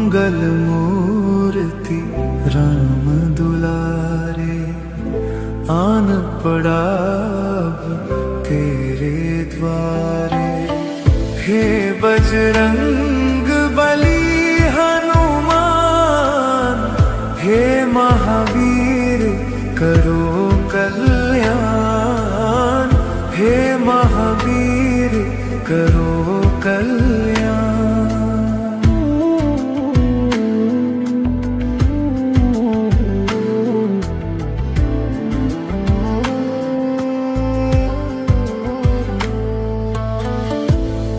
मंगल मूर्ति राम दुलारे, आन पड़ा अब तेरे द्वारे। हे बजरंग बली हनुमान, हे महावीर करो कल्याण, हे महावीर करो कल्याण।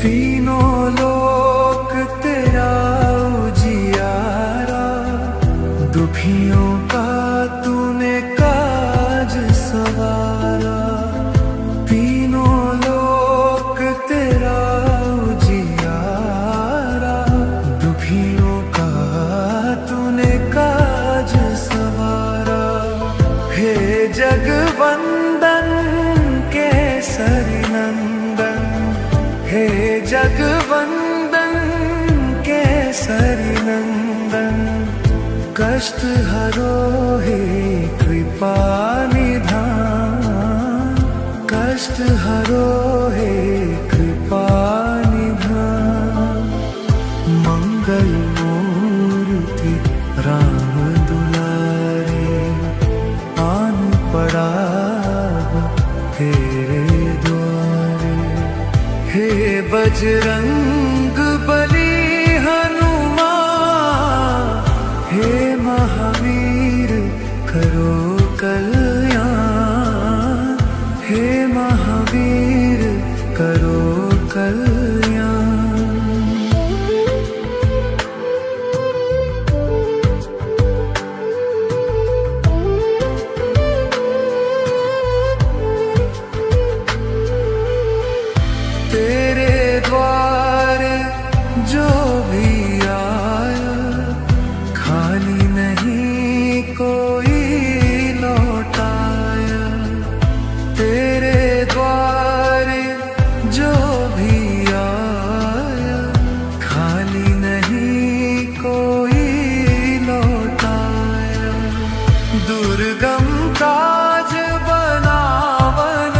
तीनों लोक तेरा उजियारा, दुखियों का तूने काज सवारा। तीनों लोक तेरा उजियारा, दुखियों का तूने काज सवारा। हे जगवंदन केसरी नंदन, हे जगवंदन केसरी नंदन। कष्ट हरो हे कृपा निधान, कष्ट हरो हे कृपा निधान। मंगल मूर्ति राम दुलारे, आन पड़ा तेरे द्वारे। हे बजरंग बली हनुमान, हे महावीर करो कल्याण, हे महावीर करो कल्याण। तेरे द्वारे जो भी आया, खाली नहीं कोई लौटाया। तेरे द्वारे जो भी आया, खाली नहीं कोई लौटाया। दुर्गम काज बनावन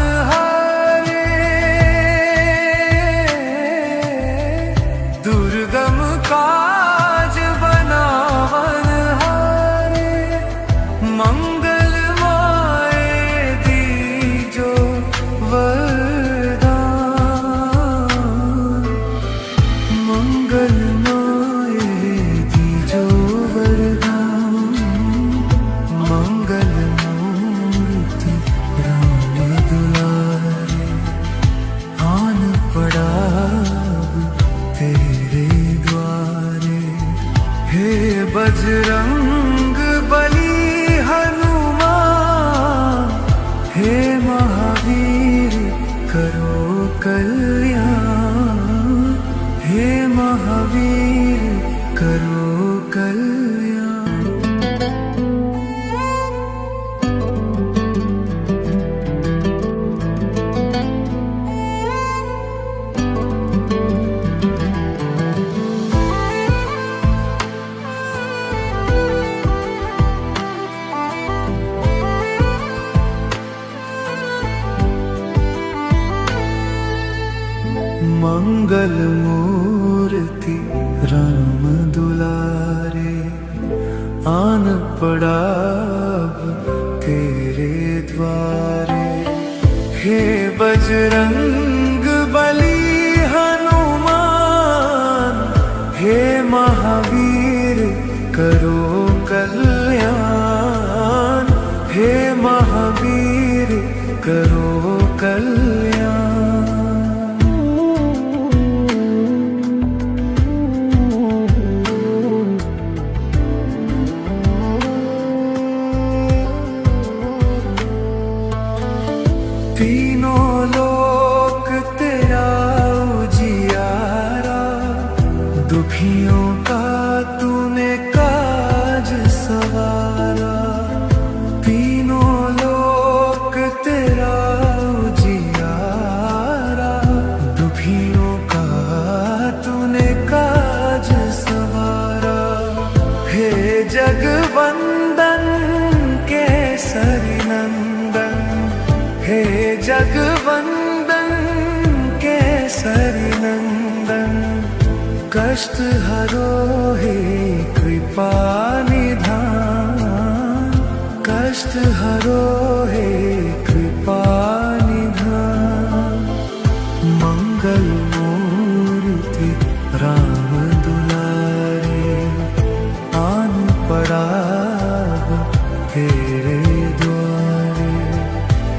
दुर्गम काज बनावन हारे। मंगल माए दीजो वरदान, मंगल माए दीजो वरदान। मंगल मूर्ति राम दुलारे, आन पड़ा तेरे द्वारे। हे बजरंग बली हनुमान, हे महावीर करो कल्याण, हे महावीर करो कल्याण। मंगल मूर्ति राम दुलारे, आन पड़ा अब तेरे द्वारे। हे बजरंग बली हनुमान, हे महावीर करो कल्याण, हे महावीर करो कल्याण। तीनों लोक तेरा उजियारा, दुखियों का तूने काज सवारा। तीनों लोक तेरा उजियारा, दुखियों का तूने काज सवारा। जगवंदन केसरी नंदन, कष्ट हरो हे कृपा निधान, कष्ट हरो हे कृपा निधान। मंगल मूर्ति राम दुलारे, आन पड़ा तेरे द्वारे।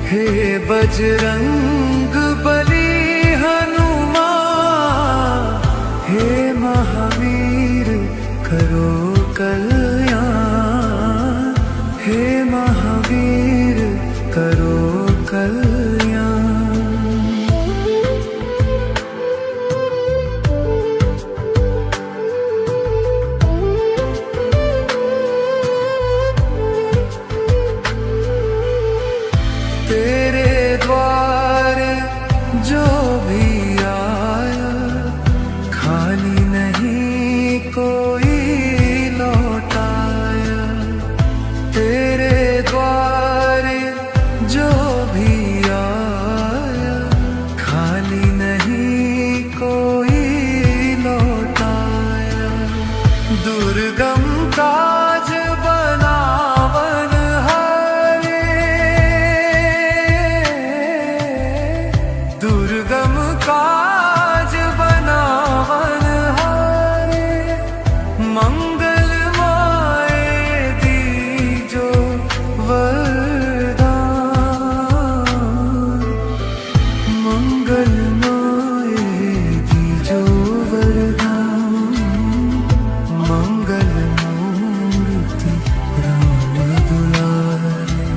हे बजरंग बली हनुमान, हे महावीर करो कल्याण, हे महावीर करो कल्याण। तेरे द्वारे जो भी आया, खाली नहीं कोई लौटाया। तेरे द्वारे जो भी आया, खाली नहीं कोई लौटाया। दुर्गम काज बनावन हारे, दुर्गम काज बनावन हारे। मंगल माए दीजो वरदान, मंगल माए दीजो वरदान। मंगल मूर्ति राम दुलारे,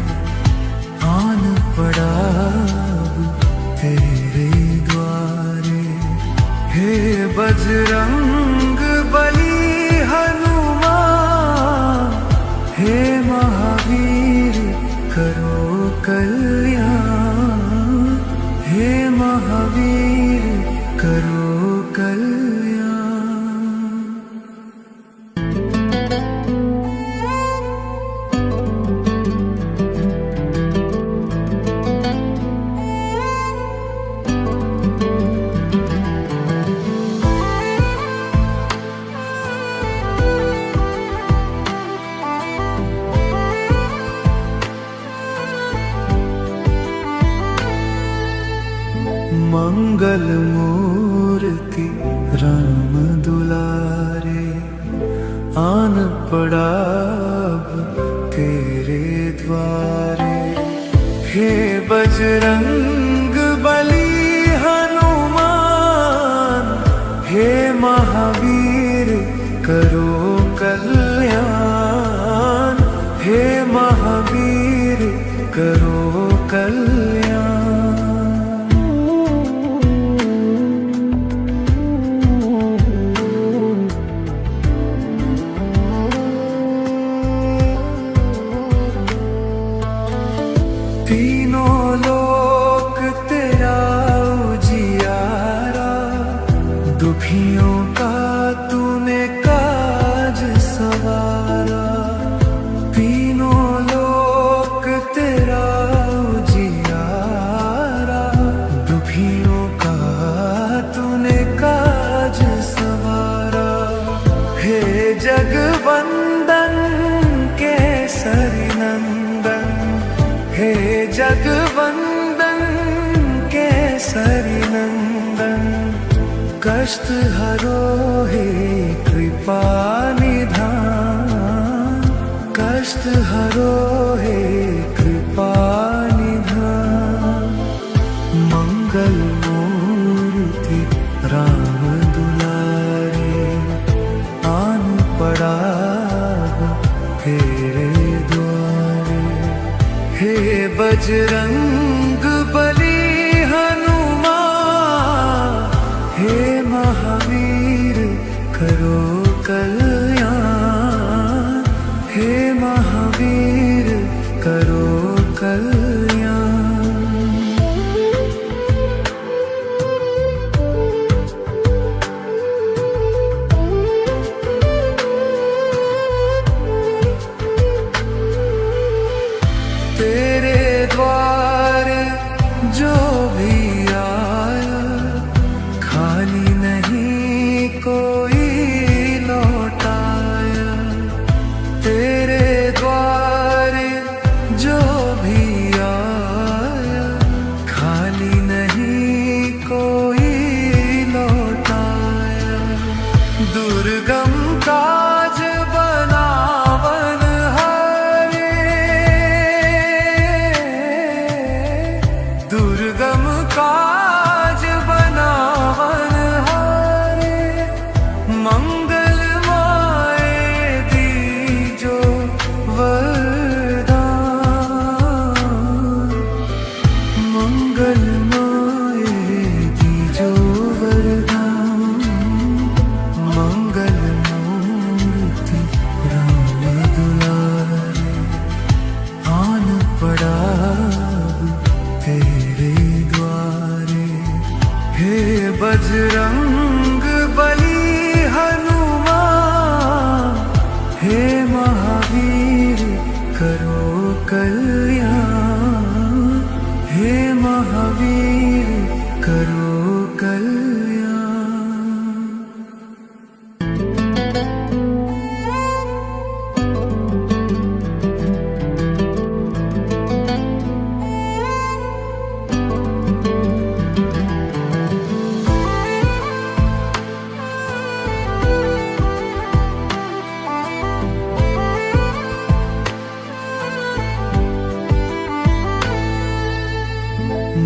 आन पड़ा तेरे द्वारे। हे बजरंग बली हनुमान, हे महावीर करो कल्याण, हे महावीर करो कल्याण। मंगल मूर्ति राम दुलारे, आन पड़ा तेरे द्वारे। हे बजरंग बली हनुमान, हे महावीर करो कल्याण, हे महावीर करो कल्याण। तीनों लोक तेरा उजियारा, दुखियों का तूने काज सवारा। तीनों लोक तेरा उजियारा, दुखियों का तूने काज सवारा। हे जगवंदन केसरी नंदन, हे जगवंदन केसरी नंदन, कष्ट हरो हे कृपा निधान, कष्ट हरो हे कृपा निधान। मंगल मूर्ति राम दुलारे, आन पड़ा तेरे द्वारे। हे बजरंग बली हनुमान, हे महावीर करो कल्याण, हे महावीर करो कल्याण। तेरे द्वारे जो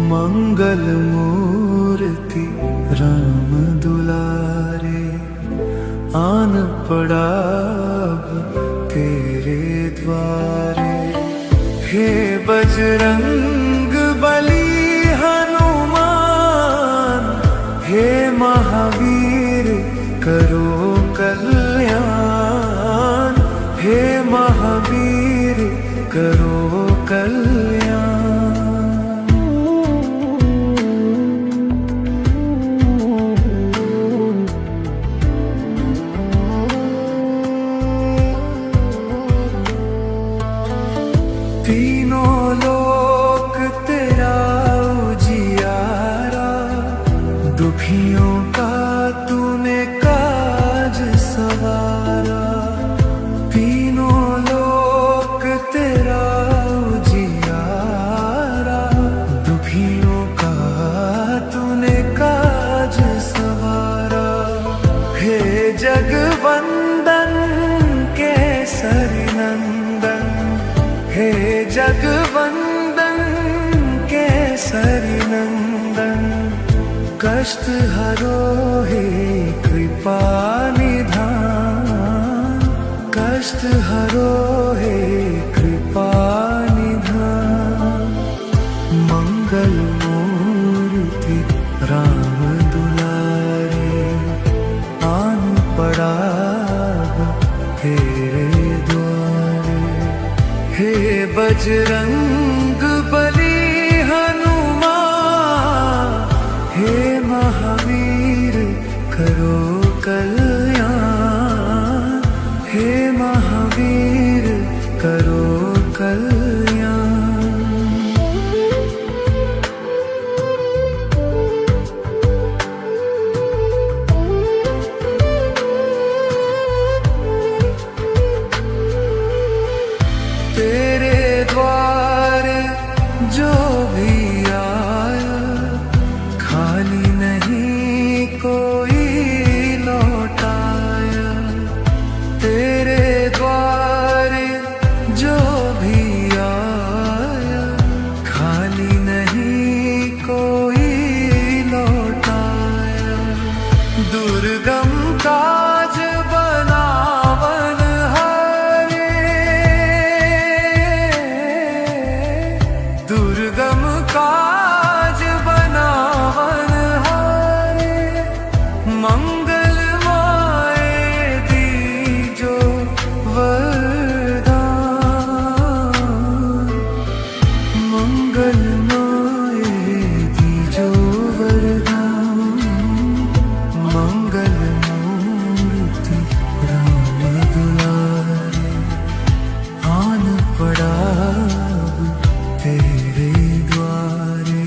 मंगल मूर्ति राम दुलारे, आन पड़ा अब तेरे द्वारे। हे बजरंग बली हनुमान, हे महावीर करो कल्याण, हे महावीर करो कल्याण। तीनों लोक तेरा उजियारा, दुखियों का तूने काज सवारा। तीनों लोक तेरा उजियारा, दुखियों का तूने काज सवारा। हे जगवंदन केसरी नंदन, हे जगवंदन केसरी नंदन। कष्ट हरो हे कृपा निधान, कष्ट हरो हे कृपा निधान। मंगल मूर्ति राम दुलारे, आन पड़ा तेरे द्वारे। हे बजरंग बली हनुमान, हे महावीर करो कल्याण, हे महावीर करो कल्याण। तेरे द्वारे जो भी आया, खाली नहीं कोई लौटाया। तेरे द्वारे जो भी आया, खाली नहीं कोई लौटाया। दुर्गम काज बनावन हारे, दुर्गम काज बनावन हारे। मंगल माए दीजो वरदान, मंगल माए दीजो वरदान। मंगल मूर्ति राम दुलारे, आन पड़ा तेरे द्वारे।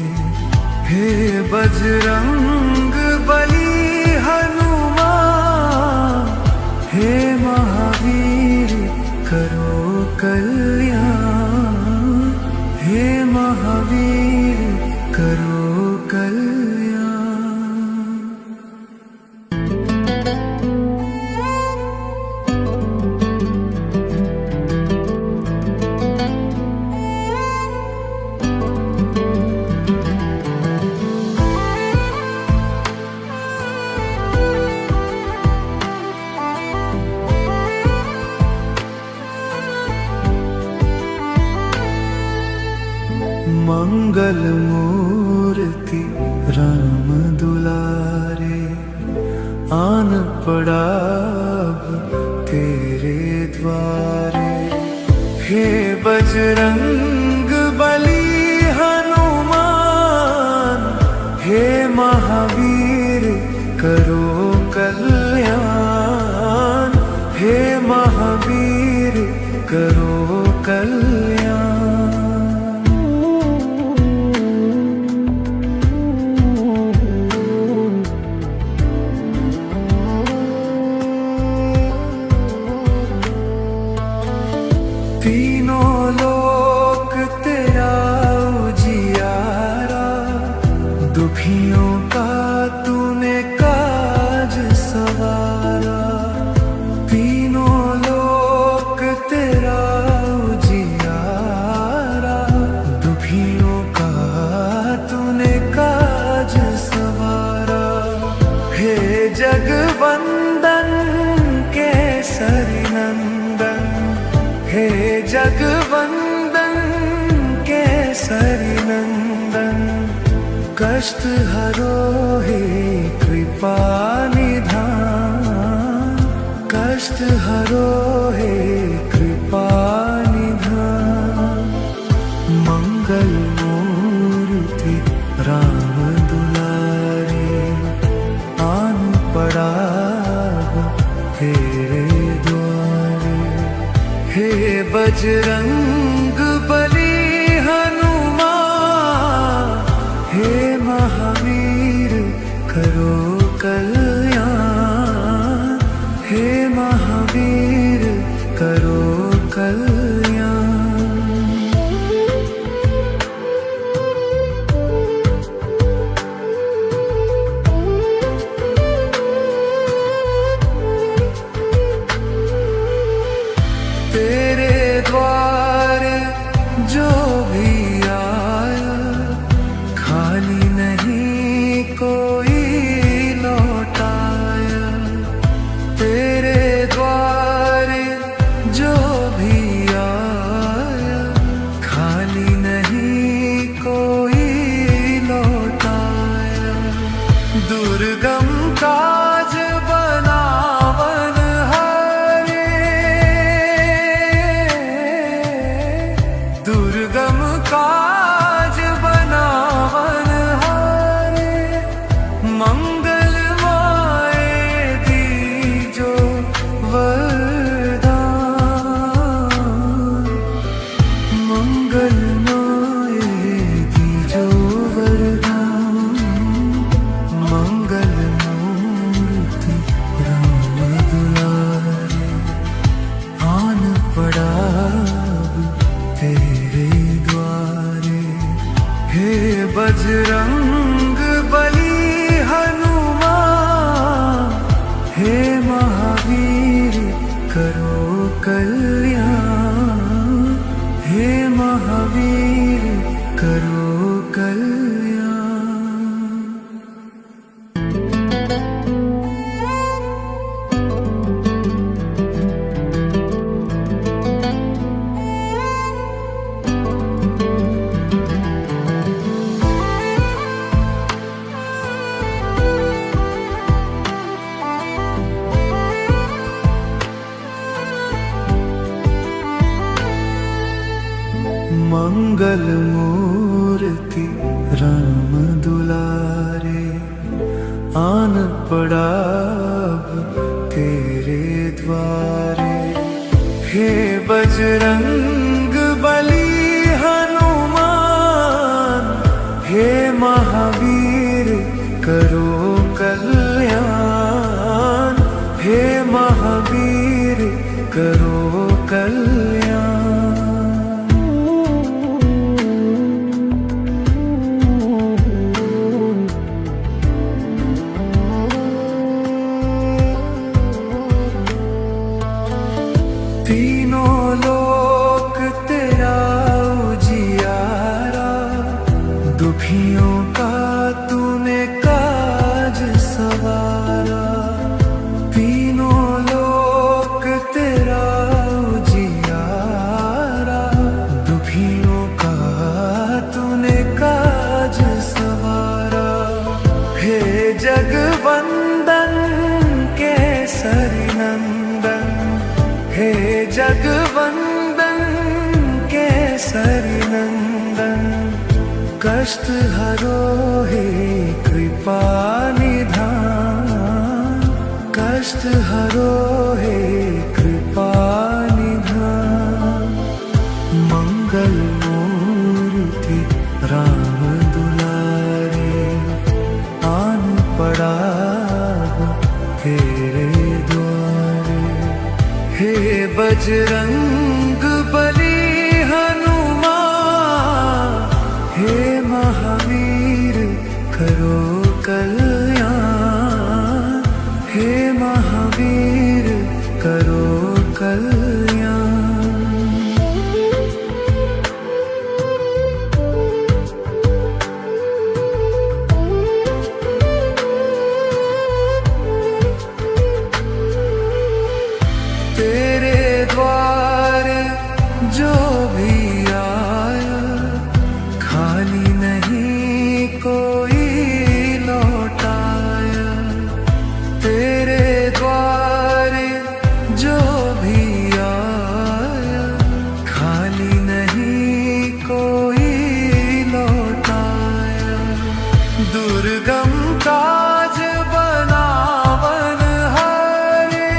हे बजरंग बली हनुमान, हे महावीर करो कल्याण, हे महावीर करो कल्याण। मंगल मूर्ति राम दुलारे, आन पड़ा अब तेरे द्वारे। हे बजरंग बली हनुमान, हे महावीर करो कल्याण, हे महावीर करो कल्याण। तीनों लोक तेरा उजियारा, दुखियों का तूने काज जगवंदन केसरी नंदन, कष्ट हरो हे कृपा निधान, कष्ट हरो हे कृपा निधान। मंगल मूर्ति राम दुलारे, आन पड़ा तेरे द्वारे। हे बजरंग बली हनुमान, हे महावीर करो कल्याण, हे महावीर करो कल्याण। तेरे द्वारे जो भी आया, खाली नहीं कोई लौटाया। तेरे द्वारे जो भी आया, खाली नहीं कोई लौटाया। दुर्गम काज बनावन हारे, दुर्गम काज बनावन हारे। मंगल माए दीजो वरदान, मंगल माए दीजो वरदान। मंगल मूर्ति राम दुलारे, आन पड़ा तेरे द्वारे। हे बजरंग बली हनुमान, हे महावीर करो कल्याण, हे महावीर करो कल्याण। मंगल मूर्ति राम दुलारे, आन पड़ा तेरे द्वारे। हे बजरंग बली हनुमान, हे महावीर करो कल्याण, हे महावीर करो कल्याण। तीनों लोक तेरा उजियारा, दुखियों का तूने काज सवारा। तीनों लोक तेरा उजियारा, दुखियों का तूने काज सवारा। हे जगवंदन केसरी नंदन, हे जगवंदन केसरी नंदन, कष्ट हरो हे कृपा निधान, कष्ट हरो हे कृपा निधान। मंगल मूर्ति राम दुलारे, आन पड़ा तेरे द्वारे। हे बजरंग बली हनुमान, हे महावीर करो कल्याण, हे महावीर करो कल्याण। तेरे द्वारे जो खाली नहीं कोई लौटाया। तेरे द्वारे जो भी आया, खाली नहीं कोई लौटाया। दुर्गम काज बनावन हारे,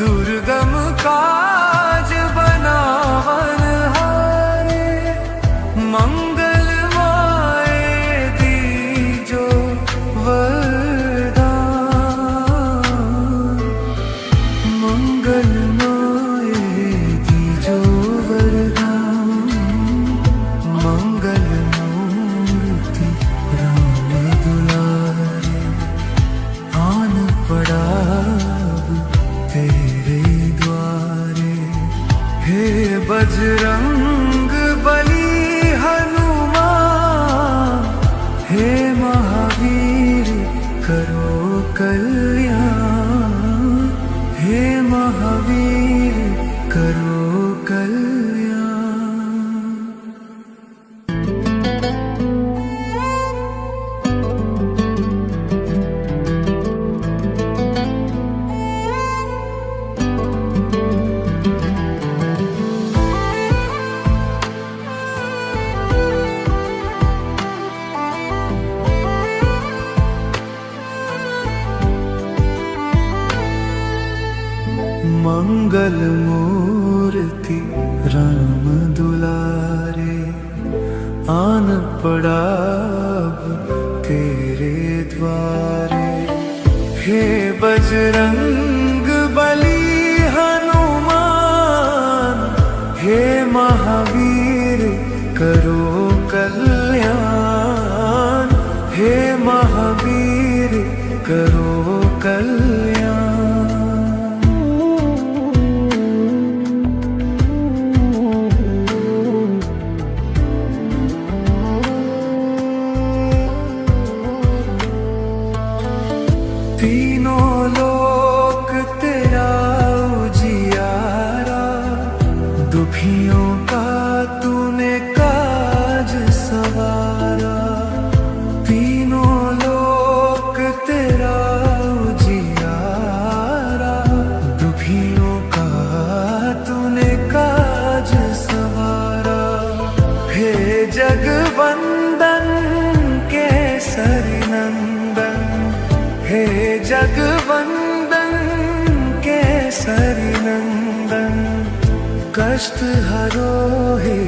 दुर्गम काज बनावन हारे। मंगल माए दीजो वरदान, मंगल माए दीजो वरदान। मंगल मूर्ति राम दुलारे, आन पड़ा अब तेरे द्वारे। हे बजरंग बली हनुमान, हे महावीर करो कल्याण। हे महावीर करो कल्याण। मंगल मूर्ति राम दुलारे, आन पड़ा अब तेरे द्वारे। हे बजरंग बली हनुमान, हे महावीर करो कल्याण। हे महावीर करो कल्याण। तीनों लोक तेरा उजियारा, दुखियों का तूने काज सवारा। तीनों लोक तेरा उजियारा, दुखियों का तूने काज सवारा। हे जगवंदन केसरी नंदन, हे जगवंदन केसरी नंदन। कष्ट हरो हे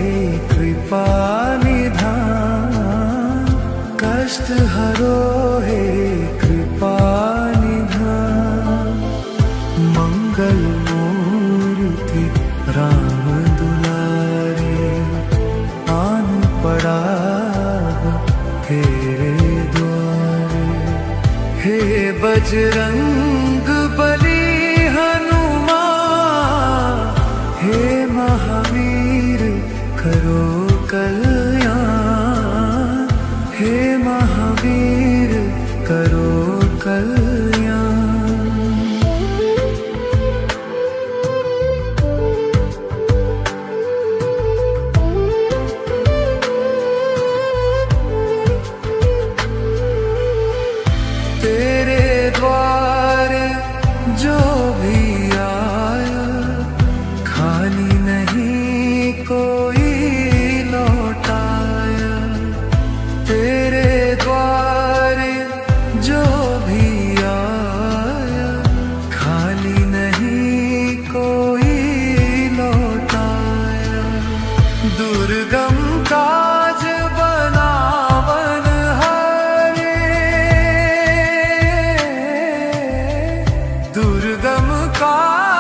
कृपा निधान, कष्ट हरो हे कृपा निधान। मंगल मूर्ति राम दुलारे, आन पड़ा तेरे द्वारे। हे बजरंग बली हनुमान, हे महावीर करो कल्याण। हे महावीर करो कल्याण। तेरे द्वारे जो भी आया, खाली नहीं कोई